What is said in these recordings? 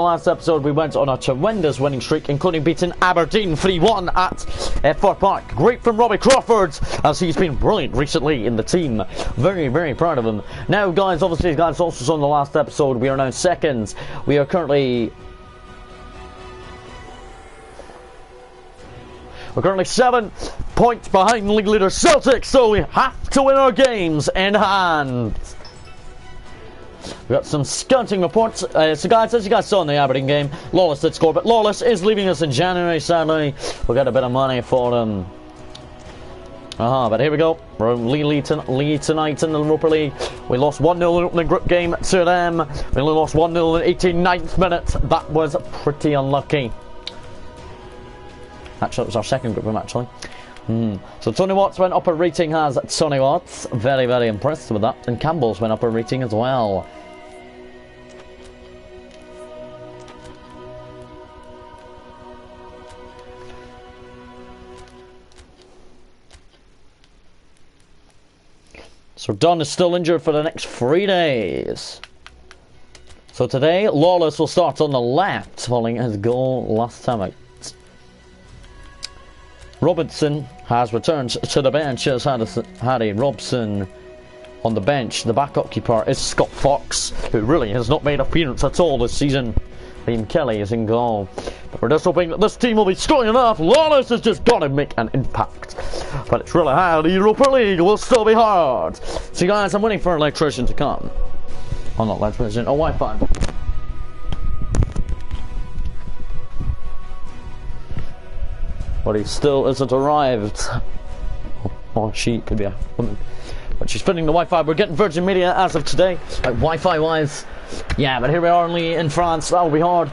Last episode we went on a tremendous winning streak, including beating Aberdeen 3-1 at Fir Park. Great from Robbie Crawford, as he's been brilliant recently in the team. Very, very proud of him. Now guys, obviously guys, also saw in the last episode, we are now second. We are currently 7 points behind league leader Celtic, so we have to win our games in hand. We got some scouting reports. So guys, as you guys saw in the Aberdeen game, Lawless did score, but Lawless is leaving us in January, sadly. We'll get a bit of money for him. But here we go. We're lead tonight in the Europa League. We lost 1-0 in the opening group game to them. We only lost 1-0 in the 89th minute. That was pretty unlucky. Actually, it was our second group game, actually. So Tony Watts went up a rating as Tony Watts. Very, very impressed with that. And Campbell's went up a rating as well. So Don is still injured for the next 3 days. So today, Lawless will start on the left, following his goal last time out. Robinson has returned to the bench as Harry Robson on the bench. The backup keeper is Scott Fox, who really has not made an appearance at all this season. Liam Kelly is in goal. But we're just hoping that this team will be strong enough. Lawless has just got to make an impact. But it's really hard. The Europa League will still be hard. So guys, I'm waiting for an electrician to come. Oh, not electrician, a Wi-Fi. But he still isn't arrived. Or she could be a woman. But she's fitting the Wi-Fi. We're getting Virgin Media as of today. Wi-Fi wise. Yeah, but here we are only in France. That'll be hard.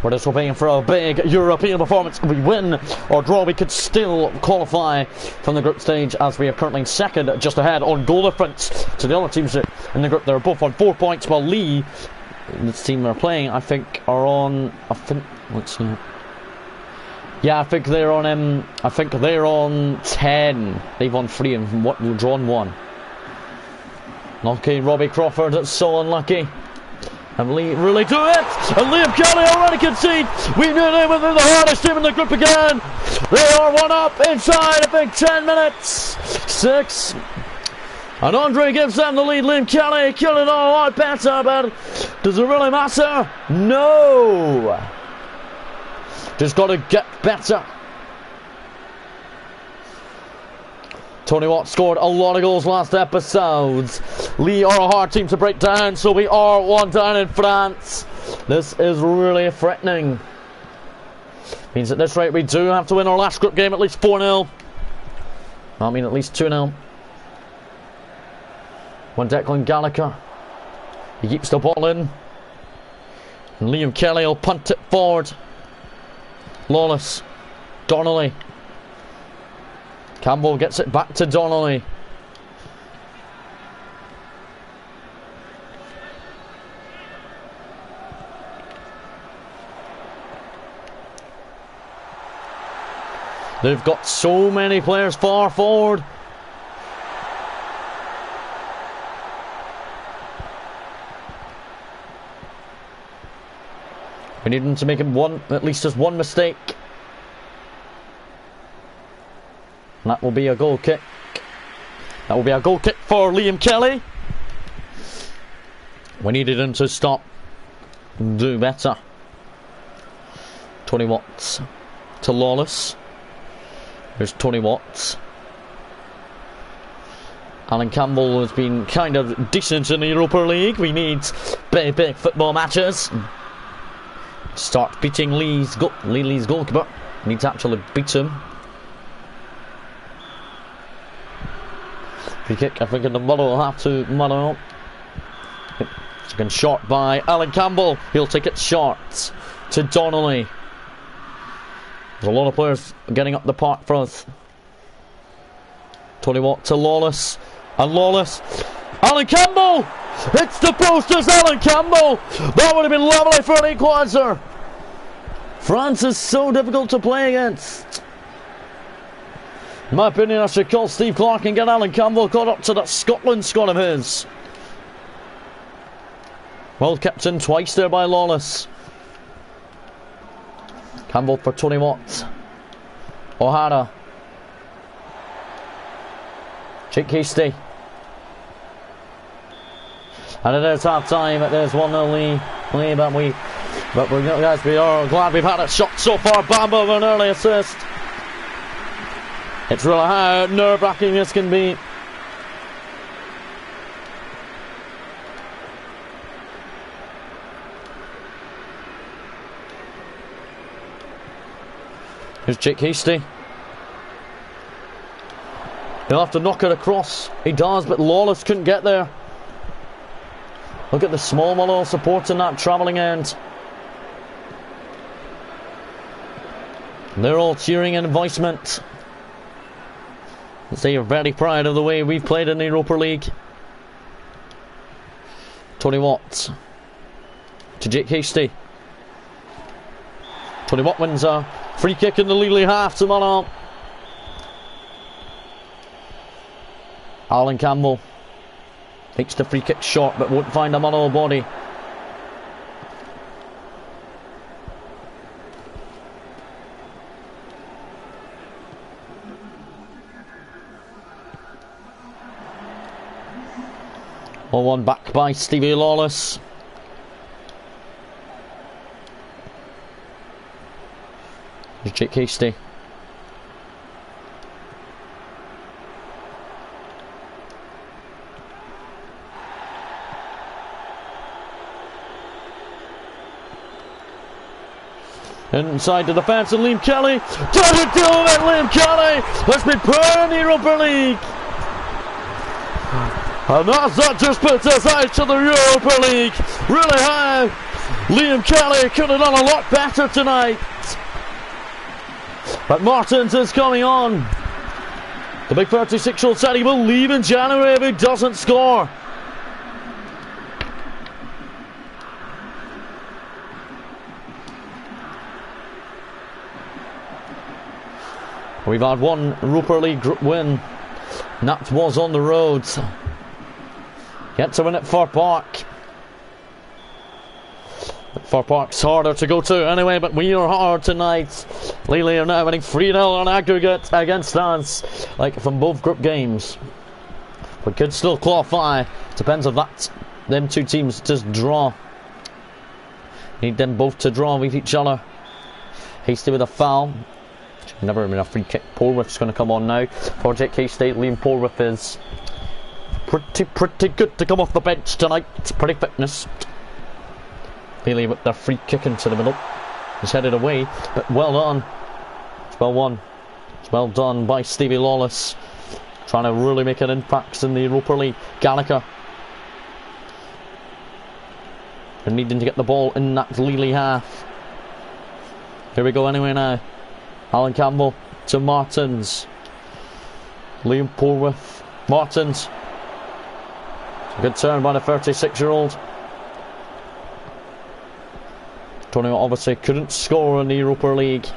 We're just hoping for a big European performance. If we win or draw, we could still qualify from the group stage, as we are currently second, just ahead on goal difference to the other teams in the group. They're both on 4 points, while Lee, this team they're playing, I think are on, let's see. Yeah, I think they're on 10. They've won 3 and drawn 1. Lucky Robbie Crawford, it's so unlucky. And Lee really do it! And Liam Kelly already concede! We knew they were the hardest team in the group again! They are 1 up inside, I think, 10 minutes! 6. And Andre gives them the lead. Liam Kelly killing it all a lot better, but does it really matter? No! Just got to get better. Tony Watt scored a lot of goals last episodes. Lee are a hard team to break down, so we are 1 down in France. This is really threatening. Means at this rate we do have to win our last group game at least 4-0. I mean at least 2-0. When Declan Gallagher, he keeps the ball in. And Liam Kelly will punt it forward. Lawless, Donnelly. Campbell gets it back to Donnelly. They've got so many players far forward. We need them to make at least just one mistake. And that will be a goal kick. That will be a goal kick for Liam Kelly. We needed him to stop and do better. Tony Watts to Lawless. Here's Tony Watts. Alan Campbell has been kind of decent in the Europa League. We need big football matches. Start beating Lee's goalkeeper. We need to actually beat him. Free kick, I think, in the Motherwell will have to Motherwell. Second shot by Alan Campbell. He'll take it short to Donnelly. There's a lot of players getting up the park for us. Tony Watt to Lawless. And Lawless. Alan Campbell! It's the posters, Alan Campbell! That would have been lovely for an equaliser. France is so difficult to play against. In my opinion, I should call Steve Clark and get Alan Campbell caught up to that Scotland squad of his. Well kept in twice there by Lawless. Handball for 20 watts. O'Hara. Jake Hasty. And it is half time. It is 1-0 lead, but guys, we are glad we've had a shot so far. Bamba with an early assist. It's really how nerve-wracking this can be. Here's Jake Hasty. He'll have to knock it across. He does, but Lawless couldn't get there. Look at the small Motherwell supporting that travelling end. They're all cheering in voicement. They are very proud of the way we've played in the Europa League. 20 Watts to Jake Hasty. 20 Watt wins a free kick in the Lely half to Motherwell. Alan Campbell takes the free kick short but won't find a Motherwell body. One back by Stevie Lawless. Here's Jake Hasty. Inside the defence and Liam Kelly. Does it do it, Liam Kelly? Let's be playing the Europa League. And that just puts us out to the Europa League. Really high. Liam Kelly could have done a lot better tonight. But Martins is coming on. The big 36-year-old said he will leave in January if he doesn't score. We've had one Europa League win, and that was on the road. Yet to win at Fir Park. Fir Park's harder to go to anyway, but we are hard tonight. Lely are now winning 3-0 on aggregate against us, like from both group games. We could still qualify. Depends on that. Them two teams just draw. Need them both to draw with each other. Hasty with a foul. Never been a free kick. Porwith's going to come on now. Project K-State. Liam Porwith is pretty good to come off the bench tonight. Pretty fitness. Bailey with their free kick into the middle. He's headed away, but well done. It's well won. It's well done by Stevie Lawless. Trying to really make an impact in the Europa League. Gallagher. They're needing to get the ball in that Lely half. Here we go anyway now. Alan Campbell to Martins. Liam Porwith. Martins. It's a good turn by the 36-year-old. Tony obviously couldn't score in the Europa League.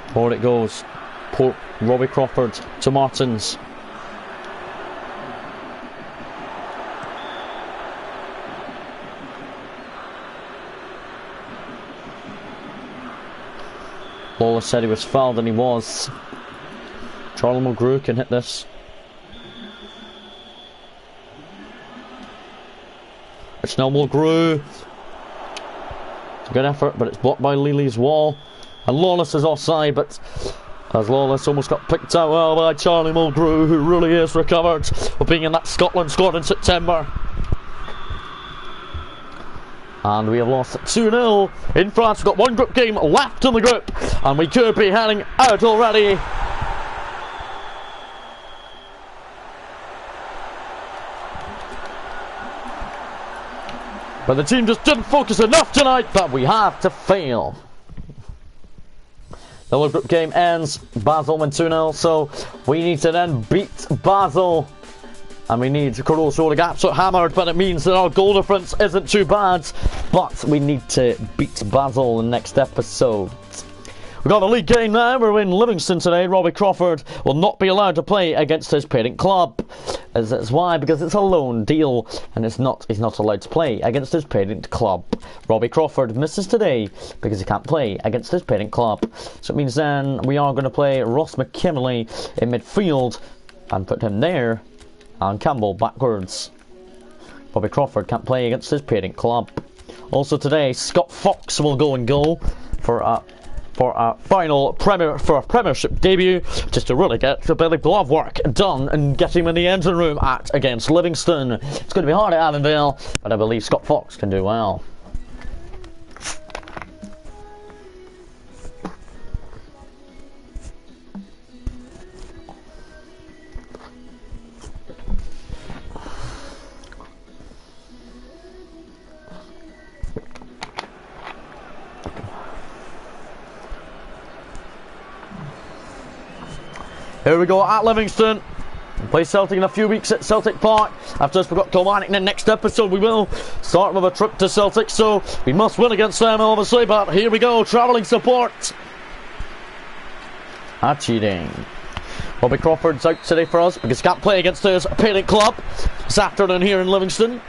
Forward it goes. Robbie Crawford to Martins. Lawless said he was fouled and he was. Charlie Mulgrew can hit this. It's now Mulgrew. It's a good effort, but it's blocked by Lely's wall. And Lawless is offside, but as Lawless almost got picked out well by Charlie Mulgrew, who really is recovered for being in that Scotland squad in September. And we have lost 2-0 in France. We've got one group game left in the group, and we could be heading out already. But the team just didn't focus enough tonight, but we have to fail. The little group game ends. Basel win 2-0, so we need to then beat Basel. And we need Caruso to get absolutely hammered, but it means that our goal difference isn't too bad. But we need to beat Basel in the next episode. We've got a league game now. We're in Livingston today. Robbie Crawford will not be allowed to play against his parent club. That's why, because it's a loan deal, and he's not allowed to play against his parent club. Robbie Crawford misses today because he can't play against his parent club. So it means then we are going to play Ross McKinley in midfield and put him there, and Campbell backwards. Robbie Crawford can't play against his parent club. Also today, Scott Fox will go in goal for a Premiership debut, just to really get the bit of glove work done and get him in the engine room against Livingston. It's going to be hard at Avonville, but I believe Scott Fox can do well. Here we go at Livingston. We'll play Celtic in a few weeks at Celtic Park. I've just forgot Kilmarnock in the next episode. We will start with a trip to Celtic, so we must win against them obviously, but here we go, travelling support. Cheating. Robbie Crawford's out today for us because he can't play against his parent club this afternoon here in Livingston.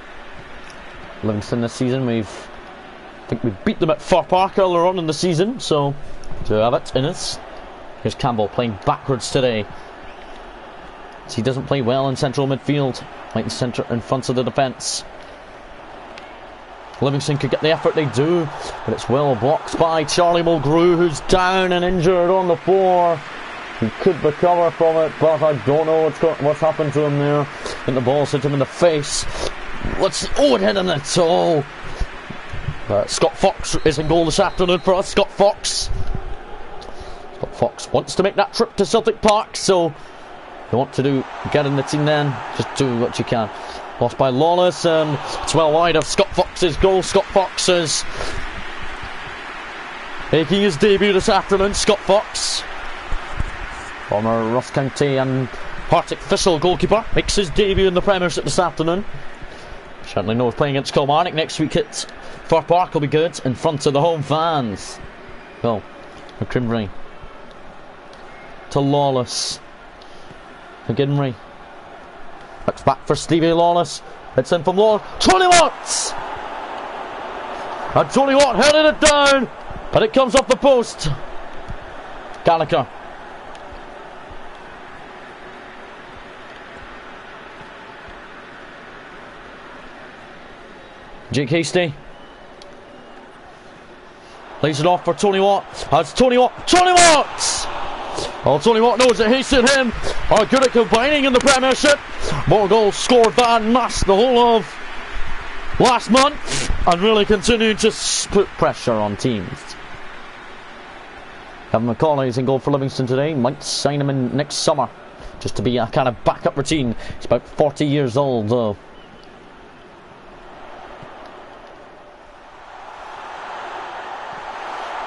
Livingston this season, I think we beat them at Fir Park earlier on in the season, so to have it in us. Here's Campbell playing backwards today. So he doesn't play well in central midfield, right in front of the defence. Livingston could get the effort they do, but it's well blocked by Charlie Mulgrew, who's down and injured on the floor. He could recover from it, but I don't know what's happened to him there. And the ball's hit him in the face. It hit him in the toe. Scott Fox is in goal this afternoon for us. Scott Fox wants to make that trip to Celtic Park, so you want to get in the team then, just do what you can. Lost by Lawless, and it's well wide of Scott Fox's goal. Scott Fox is making his debut this afternoon. Scott Fox, former Ross County and Partick Thistle goalkeeper, makes his debut in the Premiership this afternoon. Certainly knows playing against Kilmarnock next week at Fir Park will be good in front of the home fans. Well, McCrimry to Lawless. McGinry looks back for Stevie Lawless. It's in from Lawless. Tony Watt! And Tony Watt headed it down, but it comes off the post. Gallagher. Jake Hasty lays it off for Tony Watt. That's Tony Watt. Tony Watt! Well, Tony Watt knows that Hasty and him are good at combining in the Premiership. More goals scored than the whole of last month, and really continuing to put pressure on teams. Kevin McCauley's in goal for Livingston today. Might sign him in next summer, just to be a kind of backup routine. He's about 40 years old though.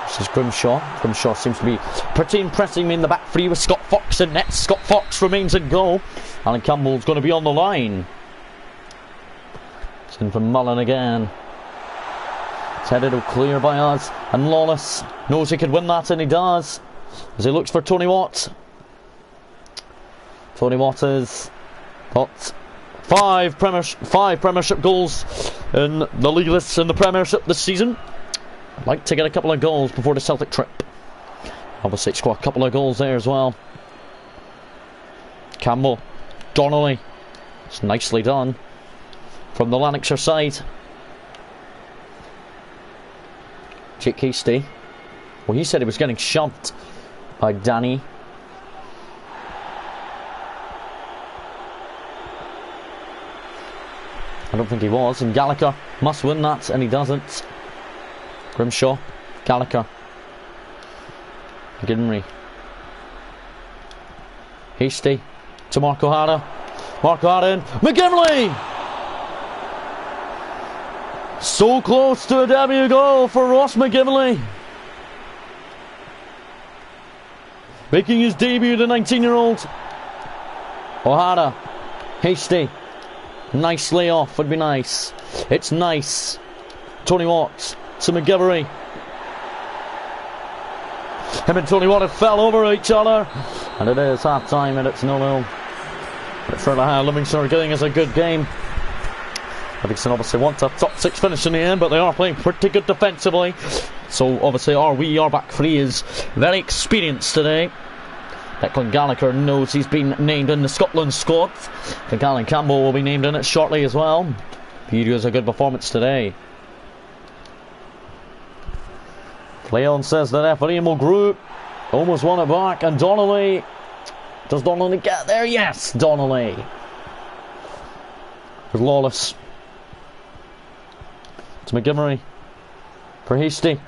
This is Grimshaw. Grimshaw seems to be pretty impressing in the back three with Scott Fox in net. Scott Fox remains in goal. Alan Campbell's going to be on the line. It's in from Mullen again. It's headed clear by us. And Lawless knows he could win that, and he does, as he looks for Tony Watt. Tony Watt has got five Premiership goals in the league lists in the Premiership this season. I'd like to get a couple of goals before the Celtic trip. Obviously score a couple of goals there as well. Campbell, Donnelly, it's nicely done from the Lanarkshire side. Jake Hasty, well, he said he was getting shoved by Danny. I don't think he was, and Gallagher must win that, and he doesn't. Grimshaw, Gallagher, McGinry, Hasty to Mark O'Hara. Mark O'Hara in, McGinley! So close to a debut goal for Ross McGinley. Making his debut, the 19-year-old. O'Hara, Hasty, nice layoff would be nice. It's nice. Tony Watt to McGivery. Him and Tony Watt have fell over each other, and it is half time and it's 0-0. But for how Livingston are getting is a good game. Livingston obviously want a top 6 finish in the end, but they are playing pretty good defensively. So obviously our back three is very experienced today. Declan Gallagher knows he's been named in the Scotland squad. I think Alan Campbell will be named in it shortly as well. Video is a good performance today. Leon says that referee Mulgrew almost won it back, and Donnelly. Does Donnelly get there? Yes, Donnelly. With Lawless. To McGimmery. For Hasty.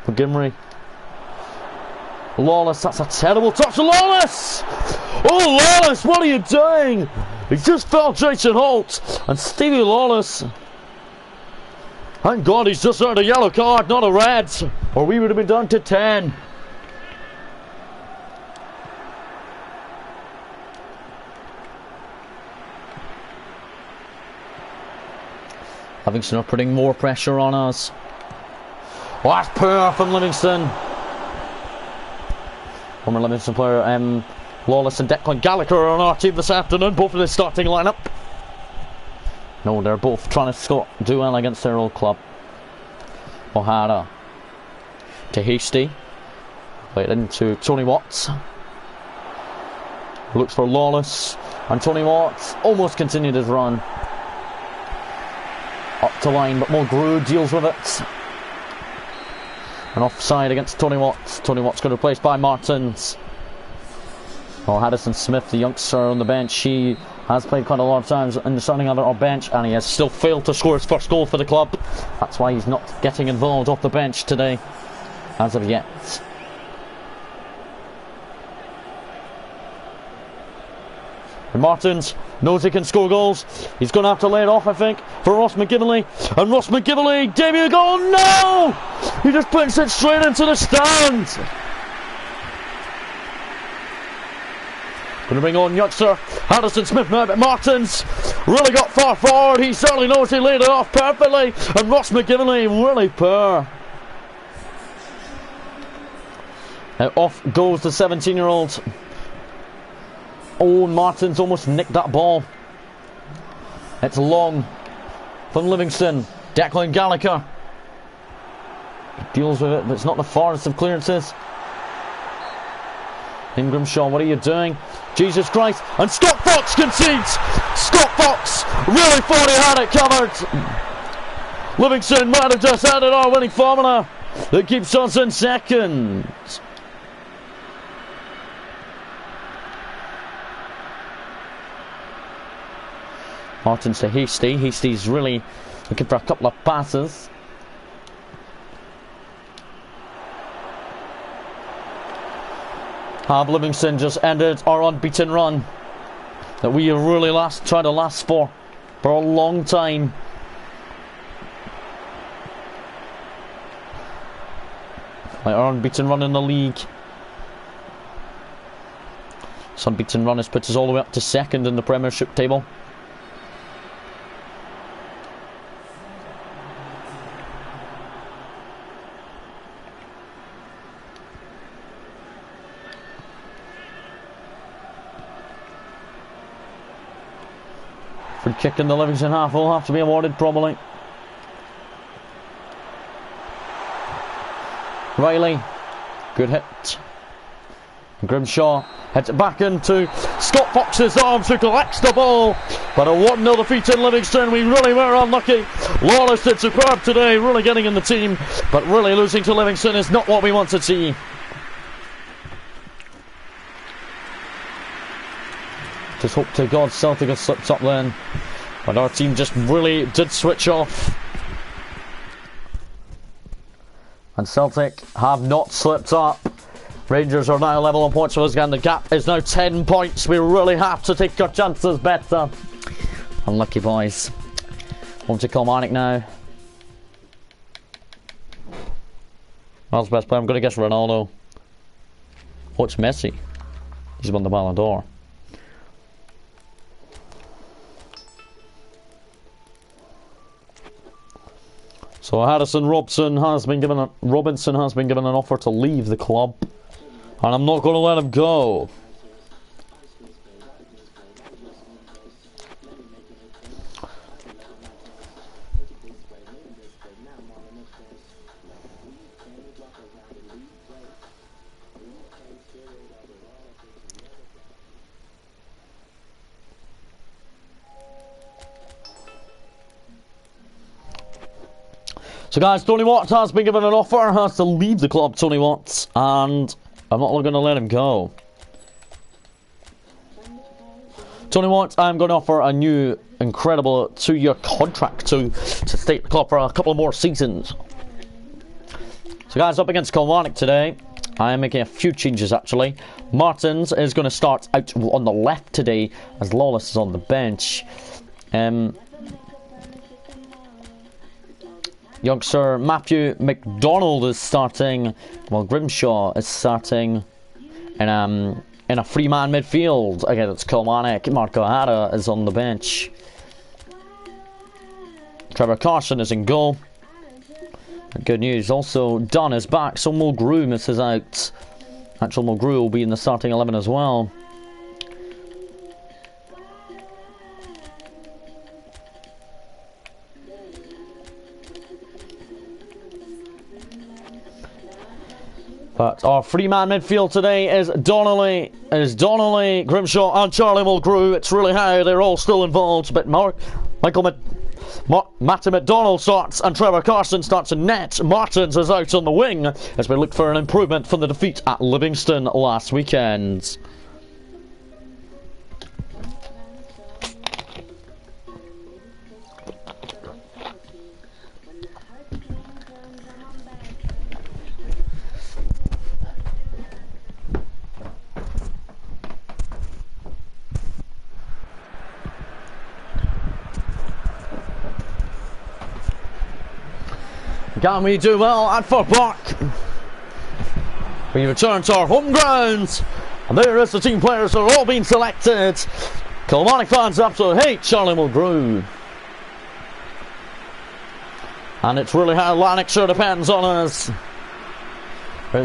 McGimmery. Lawless, that's a terrible touch. Lawless! Oh, Lawless, what are you doing? He just fell Jason Holt. And Stevie Lawless. Thank God he's just earned a yellow card, not a red. Or we would have been down to 10. Livingston are putting more pressure on us. Oh, that's poor from Livingston. Former Livingston player Lawless and Declan Gallagher are on our team this afternoon, both in the starting lineup. No, they're both trying to do well against their old club. O'Hara to Hasty. Played into Tony Watts. Looks for Lawless. And Tony Watts almost continued his run. Up to line, but Mulgrew deals with it. An offside against Tony Watts. Tony Watts got replaced by Martins. Well, Haddison Smith, the youngster on the bench, he has played quite a lot of times in the starting out of our bench, and he has still failed to score his first goal for the club. That's why he's not getting involved off the bench today, as of yet. And Martins knows he can score goals. He's going to have to lay it off, I think, for Ross McGivney. And Ross McGivney, debut goal, no! He just puts it straight into the stands. Going to bring on youngster Haddison Smith now, but Martins really got far forward. He certainly knows he laid it off perfectly. And Ross McGivney really poor. Now off goes the 17-year-old. Oh, Martins almost nicked that ball. It's long from Livingston. Declan Gallagher deals with it, but it's not the farthest of clearances. Ingram Shaw, what are you doing? Jesus Christ. And Scott Fox concedes. Scott Fox really thought he had it covered. Livingston might have just added our winning formula that keeps us in second. Martins to Hasty. Hasty's really looking for a couple of passes. Have Livingston just ended our unbeaten run that we have really tried to last for a long time. Like our unbeaten run in the league. This unbeaten run has put us all the way up to second in the Premiership table. Free kick in the Livingston half will have to be awarded probably. Riley, good hit. Grimshaw heads it back into Scott Fox's arms, who collects the ball. But a 1-0 defeat in Livingston. We really were unlucky. Lawless did superb today, really getting in the team, but really losing to Livingston is not what we want to see. Just hope to God Celtic has slipped up then, but our team just really did switch off. And Celtic have not slipped up. Rangers are now level on points with us again. The gap is now 10 points. We really have to take our chances better. Unlucky boys. On to Kilmarnock now. World's best player. I'm going to guess Ronaldo. Oh, it's Messi. He's won the Ballon d'Or. So Robinson has been given an offer to leave the club, and I'm not going to let him go. So guys, Tony Watts has been given an offer, has to leave the club, Tony Watts, and I'm not going to let him go. Tony Watts, I'm going to offer a new, incredible 2-year contract to stay at the club for a couple more seasons. So guys, up against Kilmarnock today, I am making a few changes actually. Martins is going to start out on the left today, as Lawless is on the bench. Youngster Matthew McDonald is starting, while Grimshaw is starting in a three-man midfield. Again, it's Kilmarnock. Marco Hara is on the bench. Trevor Carson is in goal. Good news, also Dunn is back, so Mulgrew misses out. Actual Mulgrew will be in the starting 11 as well. But our three-man midfield today is Donnelly, Grimshaw and Charlie Mulgrew. It's really how they're all still involved, but Matty McDonald starts and Trevor Carson starts in net. Martins is out on the wing as we look for an improvement from the defeat at Livingston last weekend. Can we do well at Fir Park? We return to our home grounds, and there is the team players that are all being selected. Kilmarnock fans absolutely hate Charlie Mulgrew, and it's really how Lanarkshire depends on us.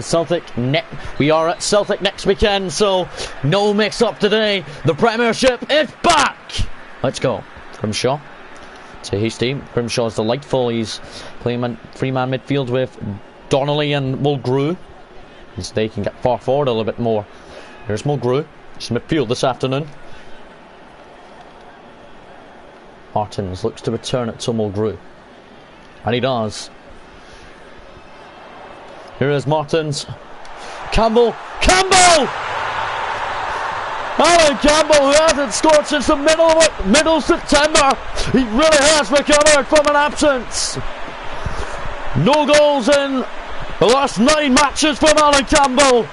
Celtic we are at Celtic next weekend, so no mix-up today. The Premiership is back. Let's go. Grimshaw to Hasty. Grimshaw's delightful. He's playing three-man midfield with Donnelly and Mulgrew. So they can get far forward a little bit more. Here's Mulgrew. It's midfield this afternoon. Martins looks to return it to Mulgrew, and he does. Here is Martins. Campbell! Alan Campbell, who hasn't scored since the middle September. He really has recovered from an absence. No goals in the last 9 matches from Alan Campbell.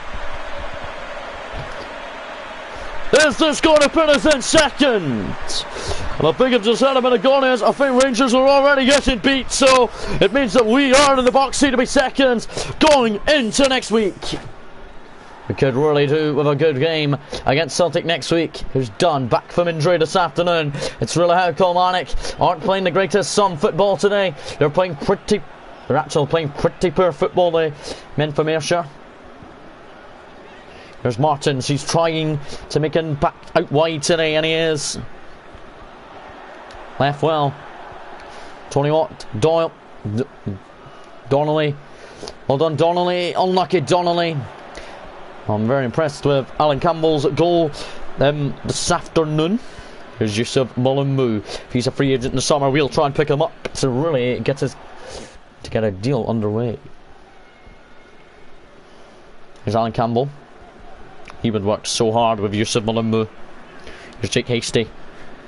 Is this going to put us in second? And I think I've just had a bit of goals. I think Rangers are already getting beat, so it means that we are in the box seat to be second going into next week. We could really do with a good game against Celtic next week, who's done back from injury this afternoon. It's really how Kilmarnock aren't playing the greatest football today. They're actually playing pretty poor football, the men from Ayrshire. There's Martins. He's trying to make him back out wide today, and he is. Left well. Tony Watt, Donnelly. Well done, Donnelly. Unlucky Donnelly. I'm very impressed with Alan Campbell's goal this afternoon. Here's Yusuf Mullenmoo. If he's a free agent in the summer, we'll try and pick him up to really get a deal underway. Here's Alan Campbell. He would work so hard with Yusuf Mullenmoo. Here's Jake Hasty,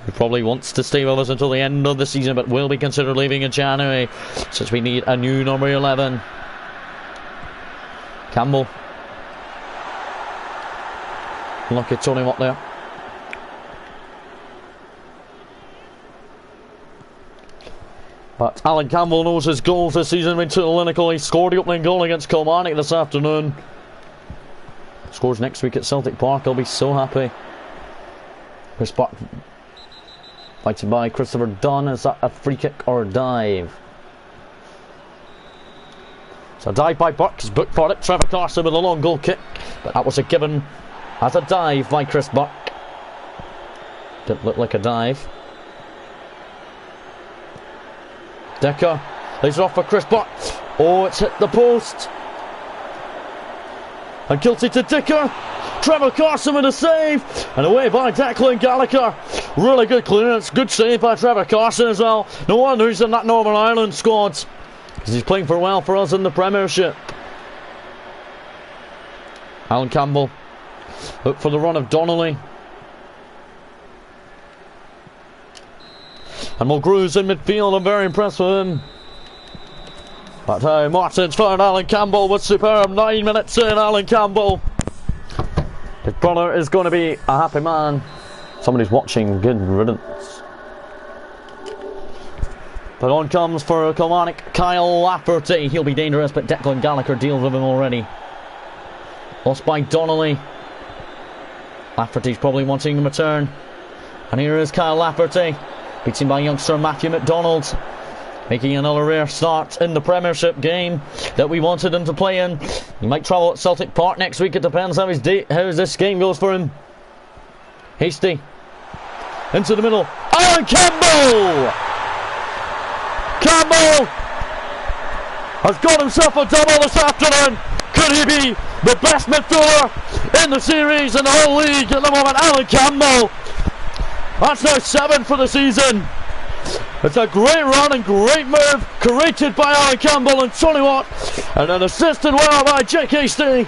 who probably wants to stay with us until the end of the season, but will be considered leaving in January, since we need a new number 11. Campbell. Look at Tony Watt there. But Alan Campbell knows his goals this season have been too clinical. He scored the opening goal against Kilmarnock this afternoon. Scores next week at Celtic Park. I'll be so happy. Chris Buck fighting by Christopher Dunn. Is that a free kick or a dive? So a dive by Buck. He's booked for it. Trevor Carson with a long goal kick, but that was a given as a dive by Chris Buck. Didn't look like a dive. Decker lays it off for Chris Buck. Oh, it's hit the post. And guilty to Dicker. Trevor Carson with a save. And away by Declan Gallagher. Really good clearance. Good save by Trevor Carson as well. No wonder he's in that Northern Ireland squad. because he's playing well for us in the Premiership. Alan Campbell. Look for the run of Donnelly. And Mulgrew's in midfield. I'm very impressed with him. But Martin's found Alan Campbell with superb 9 minutes in. Alan Campbell. His brother is going to be a happy man. Somebody's watching. Good riddance. But on comes for Kilmarnock Kyle Lafferty. He'll be dangerous, but Declan Gallagher deals with him already. Lost by Donnelly. Lafferty's probably wanting him to return. And here is Kyle Lafferty. Beaten by youngster Matthew McDonald. Making another rare start in the Premiership game that we wanted him to play in. He might travel at Celtic Park next week. It depends how this game goes for him. Hasty. Into the middle. Alan Campbell! Campbell has got himself a double this afternoon. Could he be the best midfielder in the series, in the whole league at the moment? Alan Campbell. That's now 7 for the season. It's a great run and great move created by Alan Campbell and Tony Watt, and then assisted well by Jake Hasty.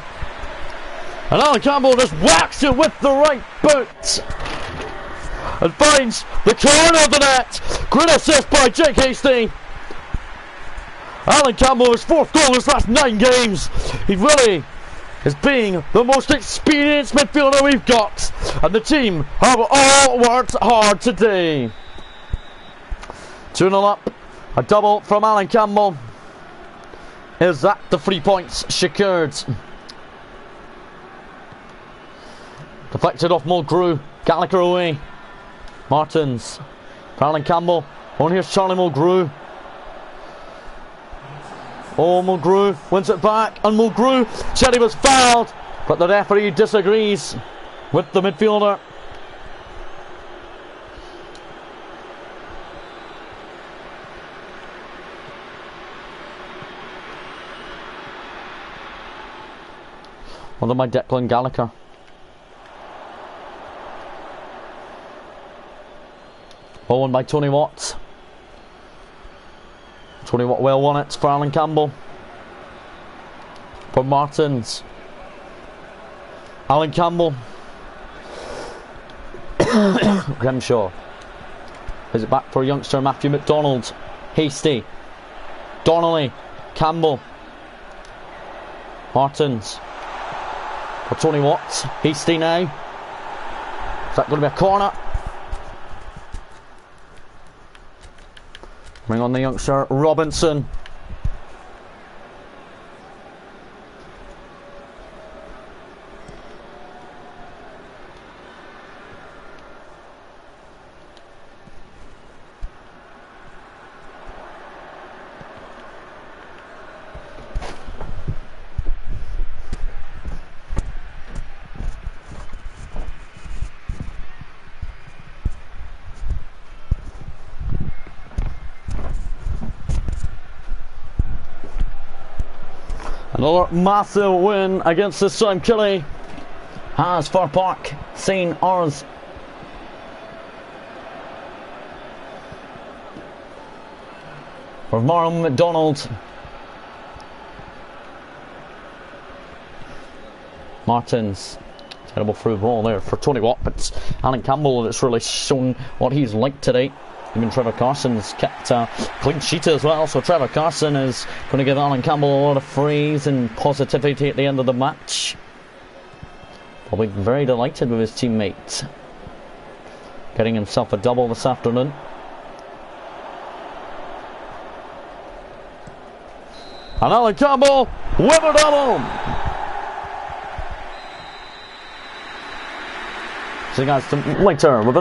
And Alan Campbell just whacks it with the right boot and finds the corner of the net. Great assist by Jake Hasty. Alan Campbell, his 4th goal in his last 9 games. He really is being the most experienced midfielder we've got, and the team have all worked hard today. 2-0 up. A double from Alan Campbell. Is that the 3 points secured? Deflected off Mulgrew. Gallagher away. Martins for Alan Campbell. On here's Charlie Mulgrew. Oh, Mulgrew wins it back, and Mulgrew said he was fouled, but the referee disagrees with the midfielder. Well done by Declan Gallagher. Well won by Tony Watt. Tony Watt well won it for Alan Campbell. For Martins. Alan Campbell. Grimshaw. Is it back for youngster Matthew McDonald? Hasty. Donnelly. Campbell. Martins. For Tony Watt. Hasty now. Is that going to be a corner? Bring on the youngster Robinson. Another massive win against this time Killie has Fir Park seen ours. For Marlon McDonald. Martins. Terrible through ball there for Tony Watt, but Alan Campbell has really shown what he's like today. Even Trevor Carson's kept a clean sheet as well, so Trevor Carson is going to give Alan Campbell a lot of praise and positivity at the end of the match. Probably very delighted with his teammate getting himself a double this afternoon. And Alan Campbell with a double! See you guys later with